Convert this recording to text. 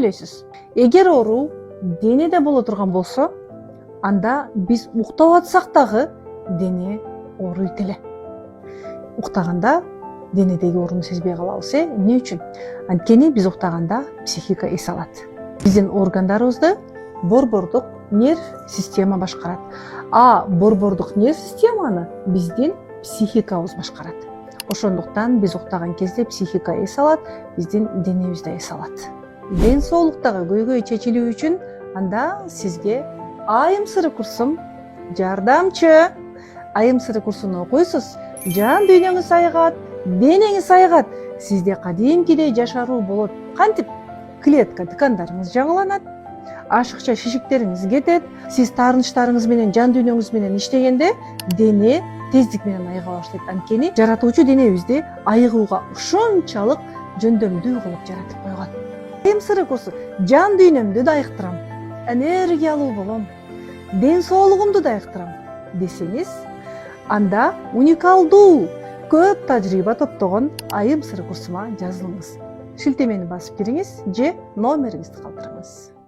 ойлойсуз? Эгер оору денеде боло турган болсо, анда биз уктап атсак дагы дене ооруйт эле. Уктаганда денедеги ооруну сезбей калабыз. Эмне үчүн? Анткени биз уктаганда психика эс алат. Биздин органдарыбызды борбордук нерв система башкарат. А борбордук нерв системаны биздин психикабыз башкарат. Ошондуктан биз уктаган кезде психика эс алат, биздин денебиз да эс алат. Ден соолуктагы көйгөй чечилүү үчүн анда сизге айым сыры курсум жардамчы. Айым сыры курсун окуйсуз, жан дүйнөңүз айыгат, денеңиз айыгат, сизде кадимкидей жашаруу болот. Кантип? Клетка ткандарыңыз жаңыланат, ашыкча шишиктериңиз кетет, сиз таарынычтарыңыз менен жан дүйнөңүз менен иштегенде дене тездик менен айыга баштайт. Анткени жаратуучу денебизди айыгууга ушунчалык жөндөмдүү кылып жаратып койгон. Айым сыры курсу жан дүйнөмдү да айыктырам, энергиялуу болом, ден соолугумду да айыктырам десеңиз, анда уникалдуу көп тажрыйба топтогон айым сыры курсума жазылыңыз. Шилтемени басып кириңиз же номериңизди калтырыңыз.